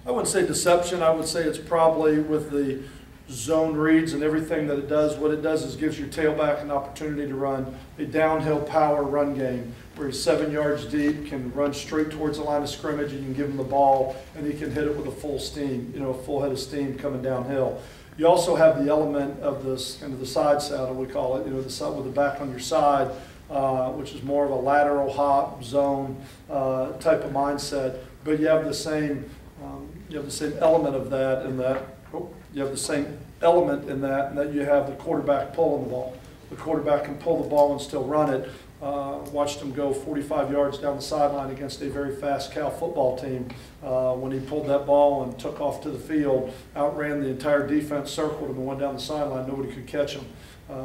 I wouldn't say deception. I would say it's probably with the zone reads and everything that it does. What it does is gives your tailback an opportunity to run a downhill power run game where he's 7 yards deep, can run straight towards the line of scrimmage, and you can give him the ball, and he can hit it with a full steam, a full head of steam coming downhill. You also have the element of this kind of the side saddle, we call it, the side with the back on your side, which is more of a lateral hop zone type of mindset. But you have the same element of that in that. You have the same element in that you have the quarterback pulling the ball. The quarterback can pull the ball and still run it. Watched him go 45 yards down the sideline against a very fast Cal football team. When he pulled that ball and took off to the field, outran the entire defense, circled him and went down the sideline. Nobody could catch him.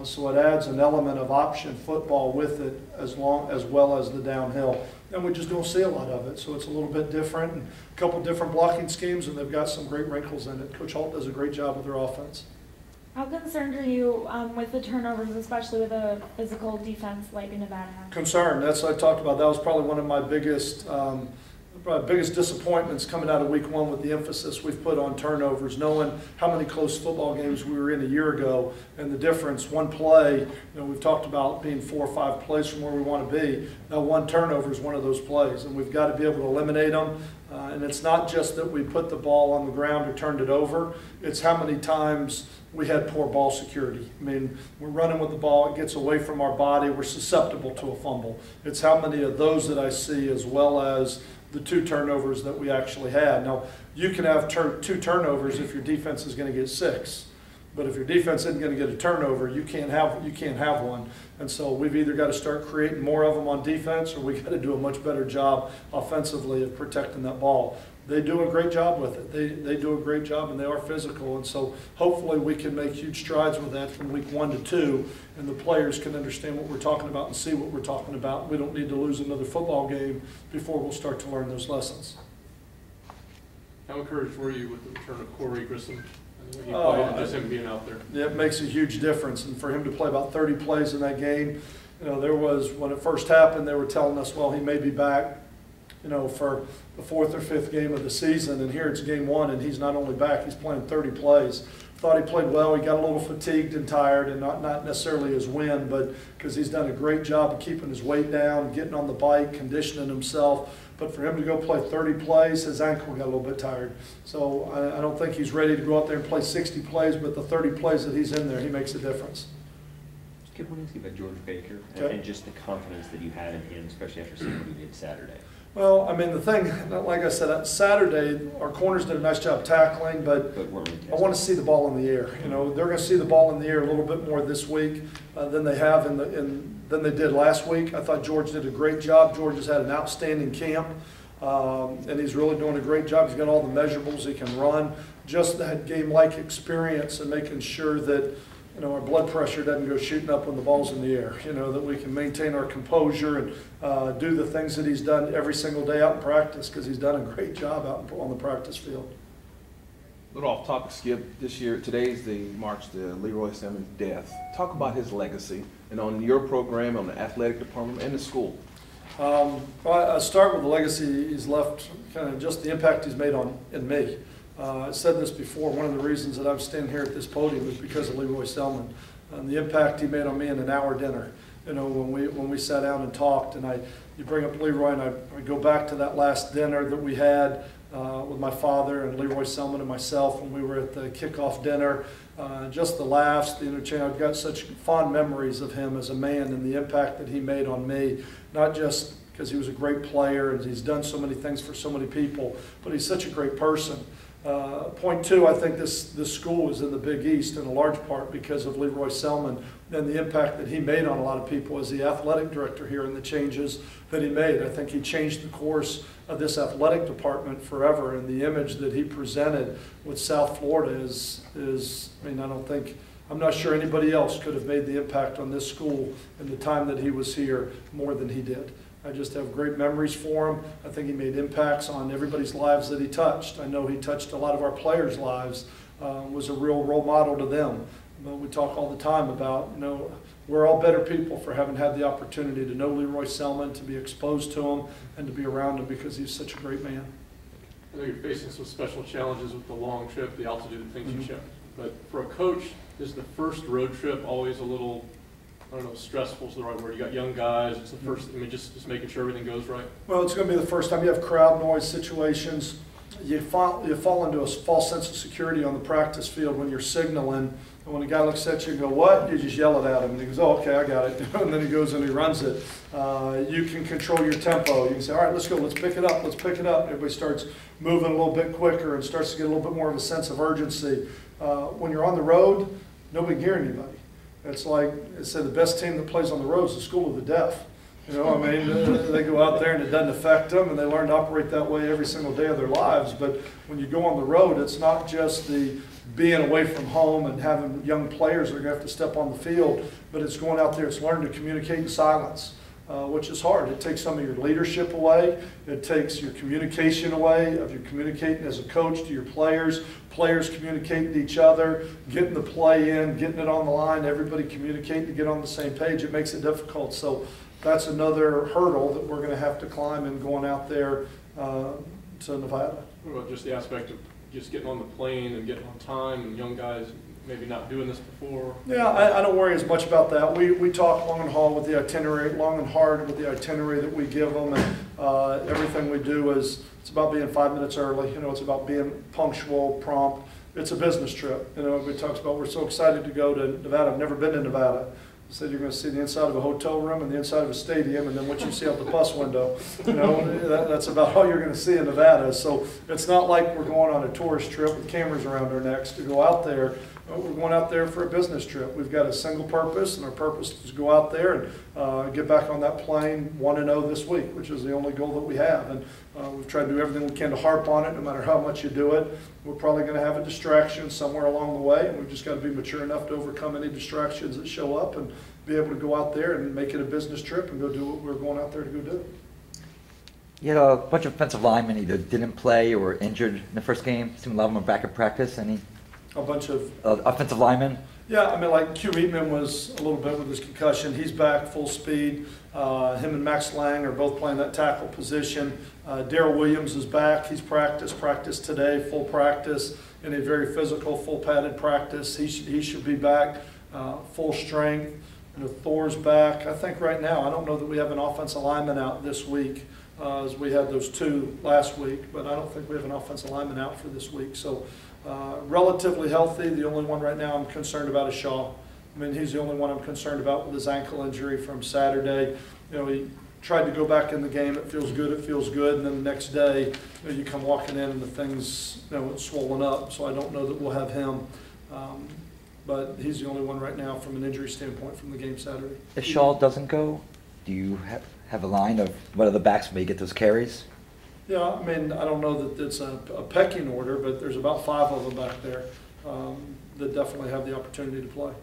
So it adds an element of option football with it as well as the downhill. And we just don't see a lot of it. So it's a little bit different. And a couple different blocking schemes, and they've got some great wrinkles in it. Coach Holtz does a great job with their offense. How concerned are you with the turnovers, especially with a physical defense like Nevada? Concerned. That's what I talked about. That was probably one of my biggest disappointments coming out of week one with the emphasis we've put on turnovers, knowing how many close football games we were in a year ago and the difference. One play, we've talked about being 4 or 5 plays from where we want to be. Now one turnover is one of those plays, and we've got to be able to eliminate them. And it's not just that we put the ball on the ground or turned it over. It's how many times we had poor ball security. I mean, we're running with the ball, it gets away from our body, we're susceptible to a fumble. It's how many of those that I see, as well as the 2 turnovers that we actually had. Now, you can have 2 turnovers if your defense is going to get 6. But if your defense isn't going to get a turnover, you can't have one. And so we've either got to start creating more of them on defense, or we've got to do a much better job offensively of protecting that ball. They do a great job with it. They do a great job, and they are physical. And so hopefully we can make huge strides with that from week 1 to 2, and the players can understand what we're talking about and see what we're talking about. We don't need to lose another football game before we'll start to learn those lessons. How encouraged were you with the return of Corey Grissom? He played, and just him being out there. Yeah, it makes a huge difference, and for him to play about 30 plays in that game, there was, when it first happened, they were telling us, well, he may be back, for the 4th or 5th game of the season, and here it's game 1, and he's not only back, he's playing 30 plays. Thought he played well. He got a little fatigued and tired, and not necessarily his win, but because he's done a great job of keeping his weight down, getting on the bike, conditioning himself. But for him to go play 30 plays, his ankle got a little bit tired. So I don't think he's ready to go out there and play 60 plays, but the 30 plays that he's in there, he makes a difference. Skip, what do you think about George Baker and just the confidence that you had in him, especially after seeing what he did Saturday? Well, I mean, the thing, like I said, Saturday, our corners did a nice job tackling, but I want to see the ball in the air. They're going to see the ball in the air a little bit more this week than they have than they did last week. I thought George did a great job. George has had an outstanding camp, and he's really doing a great job. He's got all the measurables he can run. Just that game-like experience and making sure that our blood pressure doesn't go shooting up when the ball's in the air, that we can maintain our composure and do the things that he's done every single day out in practice, because he's done a great job out on the practice field. A little off topic, Skip. Today's the March to Leroy Selman's death. Talk about his legacy and on your program, on the athletic department, and the school. I start with the legacy he's left, kind of just the impact he's made in me. I said this before, one of the reasons that I'm standing here at this podium is because of Leroy Selman and the impact he made on me in an hour dinner. When we sat down and talked, and you bring up Leroy, and I go back to that last dinner that we had with my father and Leroy Selman and myself when we were at the kickoff dinner. Just the laughs, the interchange. I've got such fond memories of him as a man and the impact that he made on me, not just because he was a great player and he's done so many things for so many people, but he's such a great person. Point 2, I think this school is in the Big East in a large part because of Leroy Selman and the impact that he made on a lot of people as the athletic director here and the changes that he made. I think he changed the course of this athletic department forever, and the image that he presented with South Florida is I mean, I'm not sure anybody else could have made the impact on this school in the time that he was here more than he did. I just have great memories for him. I think he made impacts on everybody's lives that he touched. I know he touched a lot of our players' lives, was a real role model to them. But we talk all the time about, we're all better people for having had the opportunity to know Leroy Selman, to be exposed to him, and to be around him because he's such a great man. I know you're facing some special challenges with the long trip, the altitude, and things Mhm. you check. But for a coach, is the first road trip always a little, I don't know, stressful is the right word? You got young guys. It's the first. I mean, just making sure everything goes right. Well, it's going to be the first time you have crowd noise situations. You fall into a false sense of security on the practice field when you're signaling. And when a guy looks at you and go, "What?" You just yell it at him, and he goes, "Oh, okay, I got it." And then he goes and he runs it. You can control your tempo. You can say, "All right, let's go. Let's pick it up. Let's pick it up." Everybody starts moving a little bit quicker and starts to get a little bit more of a sense of urgency. When you're on the road, nobody can hear anybody. It's like I said, the best team that plays on the road is the school of the deaf. You know, I mean, they go out there and it doesn't affect them, and they learn to operate that way every single day of their lives. But when you go on the road, it's not just the being away from home and having young players that are going to have to step on the field, but it's going out there, it's learning to communicate in silence, which is hard. It takes some of your leadership away. It takes your communication away, of your communicating as a coach to your players, players communicating to each other, getting the play in, getting it on the line, everybody communicating to get on the same page. It makes it difficult. So that's another hurdle that we're going to have to climb in going out there to Nevada. What about just the aspect of just getting on the plane and getting on time, and young guys maybe not doing this before? Yeah, I don't worry as much about that. We talk long and hard with the itinerary that we give them, and everything we do is, it's about being 5 minutes early. You know, it's about being punctual, prompt. It's a business trip. You know, everybody talks about, we're so excited to go to Nevada. I've never been to Nevada. I said you're going to see the inside of a hotel room and the inside of a stadium, and then what you see out the bus window. You know, that's about all you're going to see in Nevada. So it's not like we're going on a tourist trip with cameras around our necks to go out there. We're going out there for a business trip. We've got a single purpose, and our purpose is to go out there and get back on that plane 1-0 this week, which is the only goal that we have. And we've tried to do everything we can to harp on it, no matter how much you do it. We're probably going to have a distraction somewhere along the way, and we've just got to be mature enough to overcome any distractions that show up and be able to go out there and make it a business trip and go do what we're going out there to go do. You had a bunch of offensive linemen either didn't play or were injured in the first game. Seemed a lot of them were back at practice. Any A bunch of offensive linemen? Yeah, I mean, like Q Eatman was a little bit with his concussion. He's back full speed. Him and Max Lang are both playing that tackle position. Darrell Williams is back. He's practiced today, full practice, in a very physical, full padded practice. He should be back full strength. You know, Thor's back. I think right now, I don't know that we have an offensive lineman out this week, as we had those two last week, but I don't think we have an offensive lineman out for this week. So relatively healthy. The only one right now I'm concerned about is Shaw. I mean, he's the only one I'm concerned about with his ankle injury from Saturday. You know, he tried to go back in the game. It feels good. And then the next day, you know, you come walking in and the thing's, you know, it's swollen up. So I don't know that we'll have him. But he's the only one right now from an injury standpoint from the game Saturday. If Shaw doesn't go, do you have a line of what other backs may get those carries? Yeah, I mean, I don't know that it's a pecking order, but there's about 5 of them back there that definitely have the opportunity to play.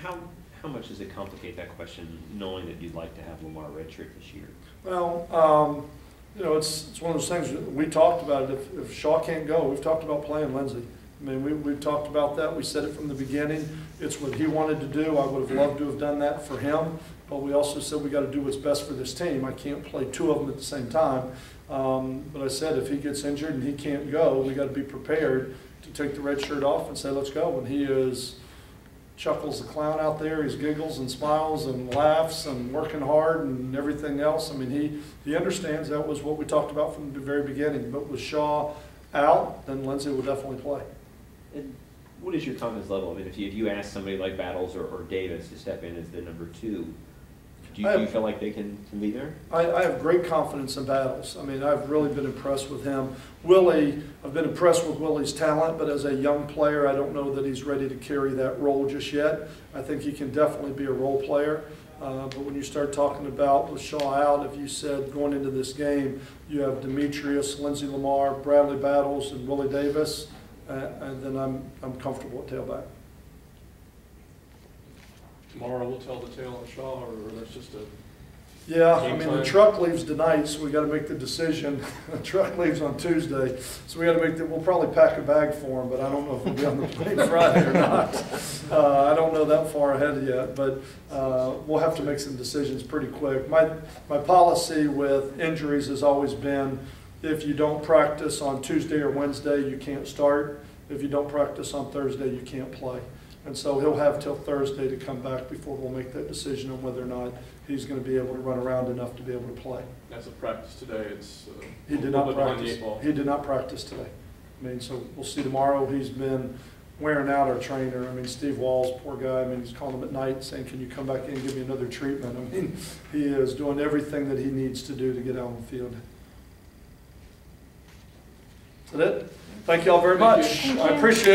How much does it complicate that question, knowing that you'd like to have Lamar redshirt this year? Well, you know, it's one of those things, we talked about it. If Shaw can't go, we've talked about playing Lindsey. I mean, we've talked about that. We said it from the beginning. It's what he wanted to do. I would have loved to have done that for him, but we also said we got to do what's best for this team. I can't play 2 of them at the same time. But I said if he gets injured and he can't go, we got to be prepared to take the red shirt off and say, let's go. And he chuckles the clown out there. He giggles and smiles and laughs and working hard and everything else. I mean, he understands that was what we talked about from the very beginning. But with Shaw out, then Lindsey will definitely play. And what is your confidence level? I mean, if you ask somebody like Battles or Davis to step in as the number 2, do you feel like they can be there? I have great confidence in Battles. I mean, I've really been impressed with him. Willie, I've been impressed with Willie's talent, but as a young player, I don't know that he's ready to carry that role just yet. I think he can definitely be a role player. But when you start talking about with Shaw out, if you said going into this game, you have Demetrius, Lindsey Lamar, Bradley Battles, and Willie Davis, and then I'm comfortable at tailback. Tomorrow we'll tell the tale on Shaw, or that's just a Yeah, I game mean, time? the truck leaves tonight, so we got to make the decision. The truck leaves on Tuesday, so we got to make we'll probably pack a bag for him, but I don't know if we'll be on the plane Friday or not. I don't know that far ahead yet, but we'll have to make some decisions pretty quick. My policy with injuries has always been, If you don't practice on Tuesday or Wednesday, you can't start. If you don't practice on Thursday, you can't play. And so he'll have till Thursday to come back before we'll make that decision on whether or not he's going to be able to run around enough to be able to play. That's a practice today. It's He did a not little bit behind the practice. eight ball. He did not practice today. I mean, so we'll see tomorrow. He's been wearing out our trainer. I mean, Steve Walls, poor guy. I mean, he's calling him at night saying, "Can you come back in and give me another treatment?" I mean, he is doing everything that he needs to do to get out on the field. Is that it? Thank you all very Thank much. you. Thank I you. appreciate it.